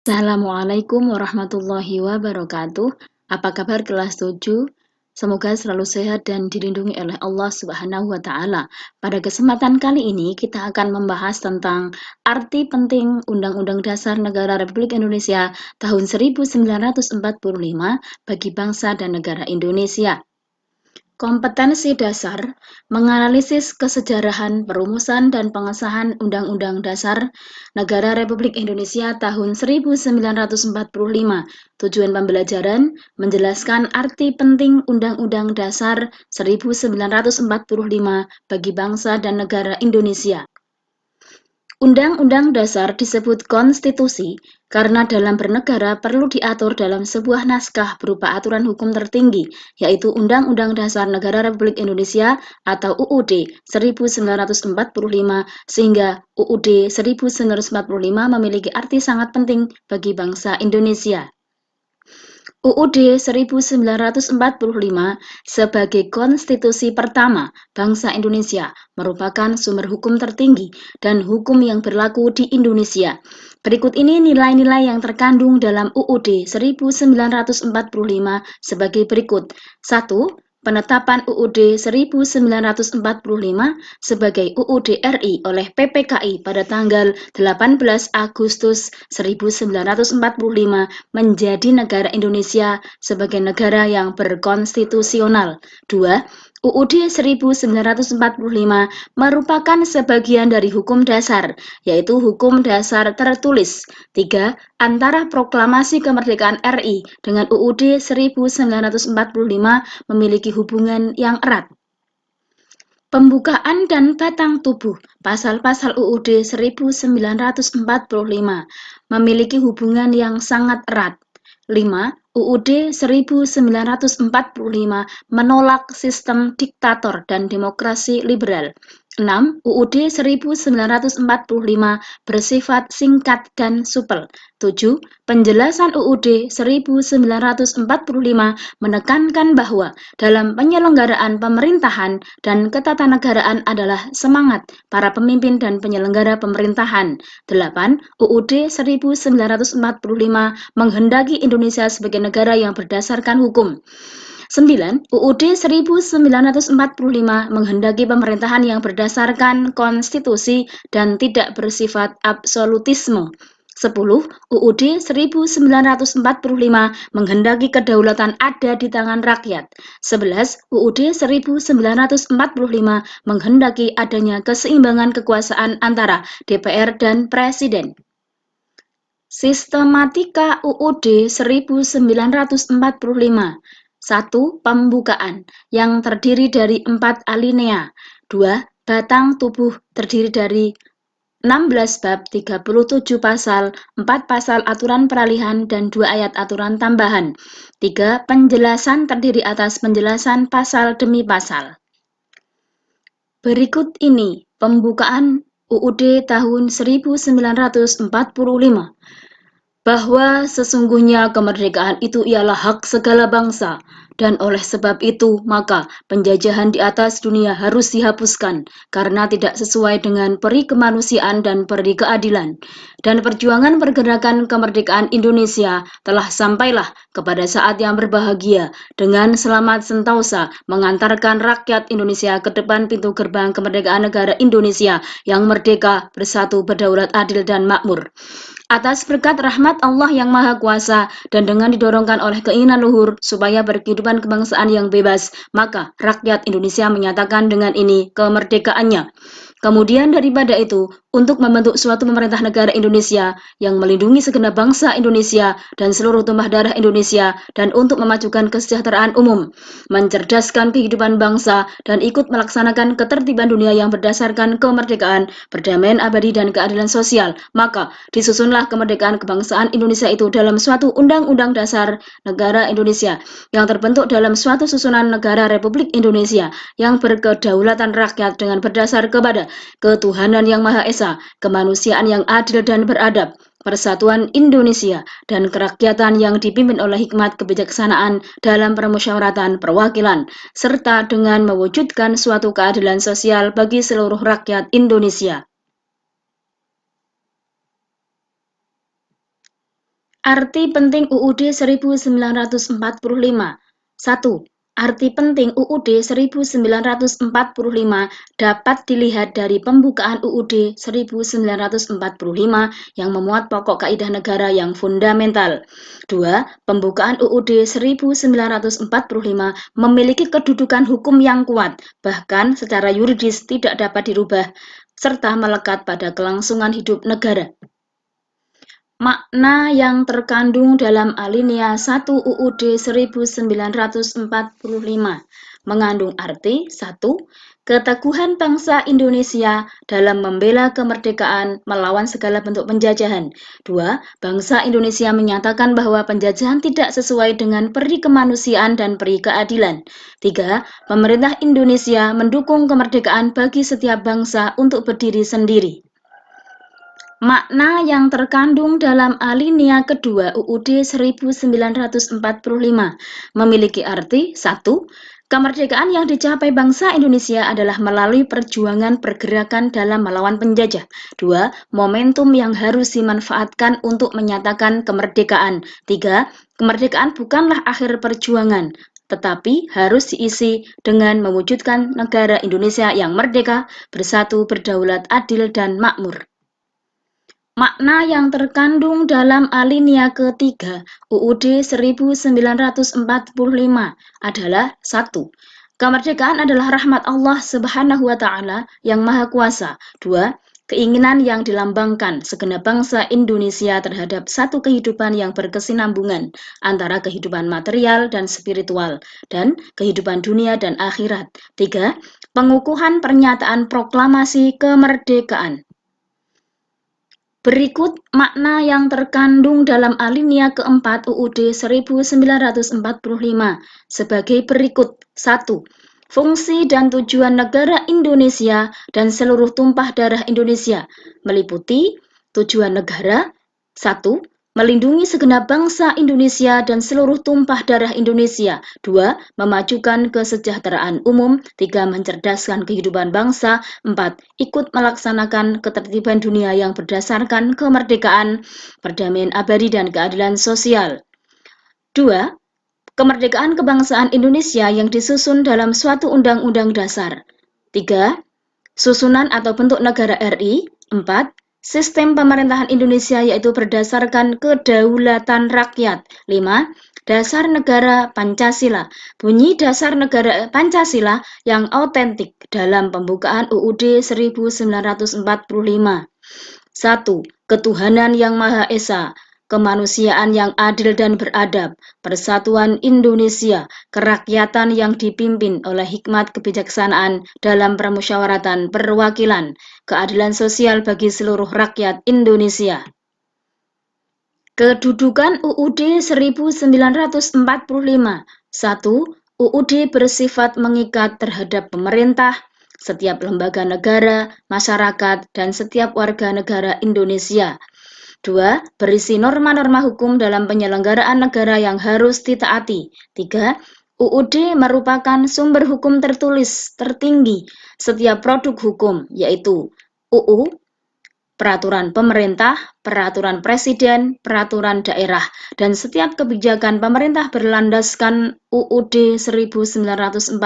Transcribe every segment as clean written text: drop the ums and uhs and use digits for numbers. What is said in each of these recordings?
Assalamualaikum warahmatullahi wabarakatuh. Apa kabar kelas 7? Semoga selalu sehat dan dilindungi oleh Allah Subhanahu wa taala. Pada kesempatan kali ini kita akan membahas tentang arti penting Undang-Undang Dasar Negara Republik Indonesia tahun 1945 bagi bangsa dan negara Indonesia. Kompetensi dasar menganalisis kesejarahan perumusan dan pengesahan Undang-Undang Dasar Negara Republik Indonesia tahun 1945. Tujuan pembelajaran menjelaskan arti penting Undang-Undang Dasar 1945 bagi bangsa dan negara Indonesia. Undang-Undang Dasar disebut konstitusi karena dalam bernegara perlu diatur dalam sebuah naskah berupa aturan hukum tertinggi, yaitu Undang-Undang Dasar Negara Republik Indonesia atau UUD 1945, sehingga UUD 1945 memiliki arti sangat penting bagi bangsa Indonesia. UUD 1945 sebagai konstitusi pertama bangsa Indonesia merupakan sumber hukum tertinggi dan hukum yang berlaku di Indonesia. Berikut ini nilai-nilai yang terkandung dalam UUD 1945 sebagai berikut. 1. Penetapan UUD 1945 sebagai UUD RI oleh PPKI pada tanggal 18 Agustus 1945 menjadi negara Indonesia sebagai negara yang berkonstitusional. 2. UUD 1945 merupakan sebagian dari hukum dasar, yaitu hukum dasar tertulis. 3. Antara proklamasi kemerdekaan RI dengan UUD 1945 memiliki hubungan yang erat. Pembukaan dan batang tubuh pasal-pasal UUD 1945 memiliki hubungan yang sangat erat. 5. UUD 1945 menolak sistem diktator dan demokrasi liberal. 6. UUD 1945 bersifat singkat dan supel. 7. Penjelasan UUD 1945 menekankan bahwa dalam penyelenggaraan pemerintahan dan ketatanegaraan adalah semangat para pemimpin dan penyelenggara pemerintahan. 8. UUD 1945 menghendaki Indonesia sebagai negara yang berdasarkan hukum. 9. UUD 1945 menghendaki pemerintahan yang berdasarkan konstitusi dan tidak bersifat absolutisme. 10. UUD 1945 menghendaki kedaulatan ada di tangan rakyat. 11. UUD 1945 menghendaki adanya keseimbangan kekuasaan antara DPR dan Presiden. Sistematika UUD 1945. 1. Pembukaan yang terdiri dari 4 alinea. 2. Batang tubuh terdiri dari 16 bab, 37 pasal, 4 pasal aturan peralihan, dan 2 ayat aturan tambahan. 3. Penjelasan terdiri atas penjelasan pasal demi pasal. Berikut ini pembukaan UUD tahun 1945. Bahwa sesungguhnya kemerdekaan itu ialah hak segala bangsa, dan oleh sebab itu maka penjajahan di atas dunia harus dihapuskan karena tidak sesuai dengan peri kemanusiaan dan peri keadilan. Dan perjuangan pergerakan kemerdekaan Indonesia telah sampailah kepada saat yang berbahagia dengan selamat sentosa mengantarkan rakyat Indonesia ke depan pintu gerbang kemerdekaan negara Indonesia yang merdeka, bersatu, berdaulat, adil, dan makmur. Atas berkat rahmat Allah yang Maha Kuasa dan dengan didorongkan oleh keinginan luhur supaya berkehidupan kebangsaan yang bebas, maka rakyat Indonesia menyatakan dengan ini kemerdekaannya. Kemudian daripada itu, untuk membentuk suatu pemerintah negara Indonesia yang melindungi segenap bangsa Indonesia dan seluruh tumpah darah Indonesia, dan untuk memajukan kesejahteraan umum, mencerdaskan kehidupan bangsa, dan ikut melaksanakan ketertiban dunia yang berdasarkan kemerdekaan, perdamaian abadi, dan keadilan sosial, maka disusunlah kemerdekaan kebangsaan Indonesia itu dalam suatu Undang-Undang Dasar Negara Indonesia yang terbentuk dalam suatu susunan negara Republik Indonesia yang berkedaulatan rakyat dengan berdasar kepada ketuhanan yang Maha Esa, kemanusiaan yang adil dan beradab, persatuan Indonesia, dan kerakyatan yang dipimpin oleh hikmat kebijaksanaan dalam permusyawaratan perwakilan, serta dengan mewujudkan suatu keadilan sosial bagi seluruh rakyat Indonesia. Arti penting UUD 1945. 1. Arti penting UUD 1945 dapat dilihat dari pembukaan UUD 1945 yang memuat pokok kaidah negara yang fundamental. 2. Pembukaan UUD 1945 memiliki kedudukan hukum yang kuat, bahkan secara yuridis tidak dapat dirubah, serta melekat pada kelangsungan hidup negara. Makna yang terkandung dalam alinea 1 UUD 1945 mengandung arti 1. Keteguhan bangsa Indonesia dalam membela kemerdekaan melawan segala bentuk penjajahan. 2. Bangsa Indonesia menyatakan bahwa penjajahan tidak sesuai dengan peri kemanusiaan dan peri keadilan. 3. Pemerintah Indonesia mendukung kemerdekaan bagi setiap bangsa untuk berdiri sendiri. Makna yang terkandung dalam alinea kedua UUD 1945 memiliki arti 1. Kemerdekaan yang dicapai bangsa Indonesia adalah melalui perjuangan pergerakan dalam melawan penjajah. 2. Momentum yang harus dimanfaatkan untuk menyatakan kemerdekaan. 3. Kemerdekaan bukanlah akhir perjuangan, tetapi harus diisi dengan mewujudkan negara Indonesia yang merdeka, bersatu, berdaulat, adil, dan makmur. Makna yang terkandung dalam alinea ketiga UUD 1945 adalah 1. Kemerdekaan adalah rahmat Allah Subhanahu wa Ta'ala yang Maha Kuasa. 2. Keinginan yang dilambangkan segenap bangsa Indonesia terhadap satu kehidupan yang berkesinambungan antara kehidupan material dan spiritual dan kehidupan dunia dan akhirat. 3. Pengukuhan pernyataan proklamasi kemerdekaan. Berikut makna yang terkandung dalam alinea keempat UUD 1945 sebagai berikut. 1. Fungsi dan tujuan negara Indonesia dan seluruh tumpah darah Indonesia meliputi tujuan negara 1. Melindungi segenap bangsa Indonesia dan seluruh tumpah darah Indonesia. 2. Memajukan kesejahteraan umum. 3. Mencerdaskan kehidupan bangsa. 4. Ikut melaksanakan ketertiban dunia yang berdasarkan kemerdekaan, perdamaian abadi, dan keadilan sosial. 2. Kemerdekaan kebangsaan Indonesia yang disusun dalam suatu undang-undang dasar. 3. Susunan atau bentuk negara RI. 4. Sistem pemerintahan Indonesia yaitu berdasarkan kedaulatan rakyat. 5. Dasar negara Pancasila. Bunyi dasar negara Pancasila yang autentik dalam pembukaan UUD 1945. 1. Ketuhanan yang Maha Esa, kemanusiaan yang adil dan beradab, persatuan Indonesia, kerakyatan yang dipimpin oleh hikmat kebijaksanaan dalam permusyawaratan perwakilan, keadilan sosial bagi seluruh rakyat Indonesia. Kedudukan UUD 1945. 1. UUD bersifat mengikat terhadap pemerintah, setiap lembaga negara, masyarakat, dan setiap warga negara Indonesia. 2. Berisi norma-norma hukum dalam penyelenggaraan negara yang harus ditaati. 3. UUD merupakan sumber hukum tertulis tertinggi setiap produk hukum, yaitu UU, peraturan pemerintah, peraturan presiden, peraturan daerah, dan setiap kebijakan pemerintah berlandaskan UUD 1945.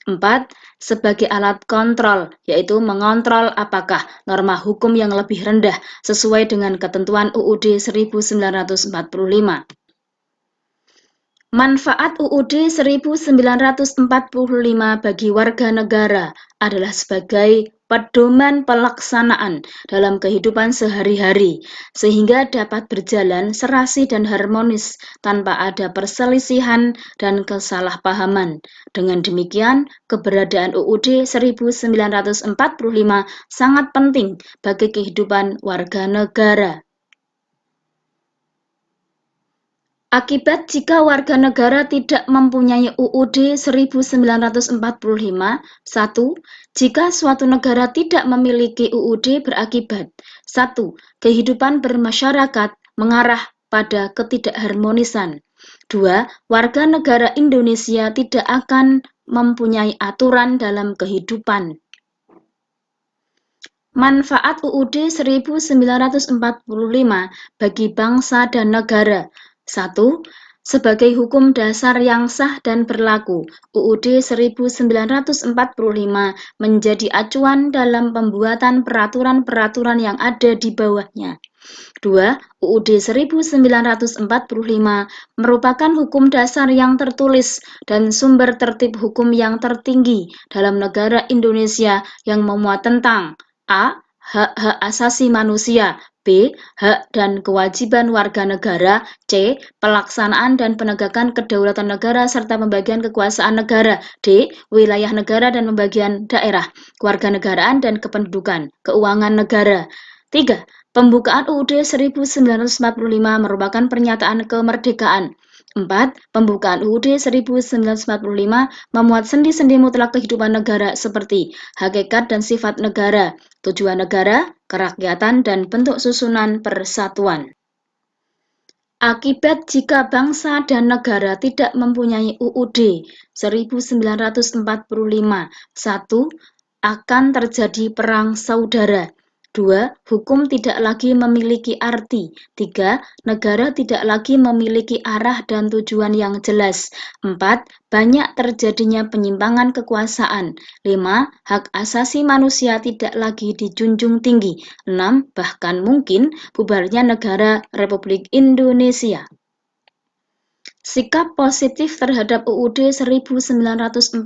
4. Sebagai alat kontrol, yaitu mengontrol apakah norma hukum yang lebih rendah sesuai dengan ketentuan UUD 1945. Manfaat UUD 1945 bagi warga negara adalah sebagai pedoman pelaksanaan dalam kehidupan sehari-hari, sehingga dapat berjalan serasi dan harmonis tanpa ada perselisihan dan kesalahpahaman. Dengan demikian, keberadaan UUD 1945 sangat penting bagi kehidupan warga negara. Akibat jika warga negara tidak mempunyai UUD 1945, 1. Jika suatu negara tidak memiliki UUD berakibat 1. Kehidupan bermasyarakat mengarah pada ketidakharmonisan. 2. Warga negara Indonesia tidak akan mempunyai aturan dalam kehidupan. Manfaat UUD 1945 bagi bangsa dan negara. 1. Sebagai hukum dasar yang sah dan berlaku, UUD 1945 menjadi acuan dalam pembuatan peraturan-peraturan yang ada di bawahnya. 2. UUD 1945 merupakan hukum dasar yang tertulis dan sumber tertib hukum yang tertinggi dalam negara Indonesia yang memuat tentang a. Hak-hak asasi manusia, b. Hak dan kewajiban warga negara, c. Pelaksanaan dan penegakan kedaulatan negara serta pembagian kekuasaan negara, d. Wilayah negara dan pembagian daerah, kewarganegaraan dan kependudukan, keuangan negara. 3. Pembukaan UUD 1945 merupakan pernyataan kemerdekaan. 4. Pembukaan UUD 1945 memuat sendi-sendi mutlak kehidupan negara seperti hakikat dan sifat negara, tujuan negara, kerakyatan, dan bentuk susunan persatuan. Akibat jika bangsa dan negara tidak mempunyai UUD 1945, 1. Akan terjadi perang saudara. 2. Hukum tidak lagi memiliki arti. 3. Negara tidak lagi memiliki arah dan tujuan yang jelas. 4. Banyak terjadinya penyimpangan kekuasaan. 5. Hak asasi manusia tidak lagi dijunjung tinggi. 6. Bahkan mungkin bubarnya negara Republik Indonesia. Sikap positif terhadap UUD 1945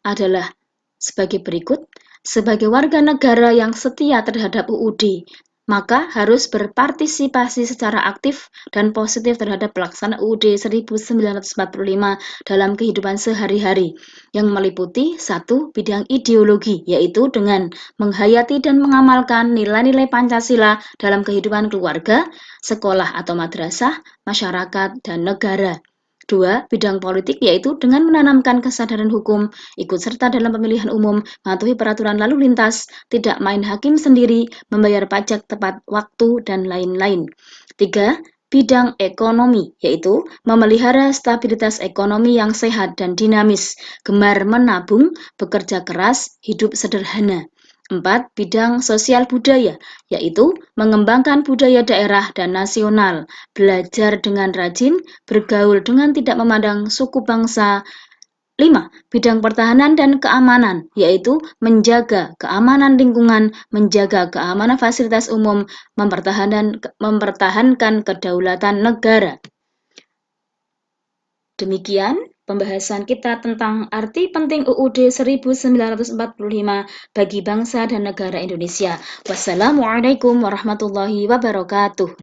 adalah sebagai berikut. Sebagai warga negara yang setia terhadap UUD, maka harus berpartisipasi secara aktif dan positif terhadap pelaksanaan UUD 1945 dalam kehidupan sehari-hari, yang meliputi 1. Bidang ideologi, yaitu dengan menghayati dan mengamalkan nilai-nilai Pancasila dalam kehidupan keluarga, sekolah atau madrasah, masyarakat, dan negara. 2. Bidang politik, yaitu dengan menanamkan kesadaran hukum, ikut serta dalam pemilihan umum, mematuhi peraturan lalu lintas, tidak main hakim sendiri, membayar pajak tepat waktu, dan lain-lain. 3. Bidang ekonomi, yaitu memelihara stabilitas ekonomi yang sehat dan dinamis, gemar menabung, bekerja keras, hidup sederhana. 4. Bidang sosial budaya, yaitu mengembangkan budaya daerah dan nasional, belajar dengan rajin, bergaul dengan tidak memandang suku bangsa. 5. Bidang pertahanan dan keamanan, yaitu menjaga keamanan lingkungan, menjaga keamanan fasilitas umum, mempertahankan kedaulatan negara. Demikian pembahasan kita tentang arti penting UUD 1945 bagi bangsa dan negara Indonesia. Wassalamualaikum warahmatullahi wabarakatuh.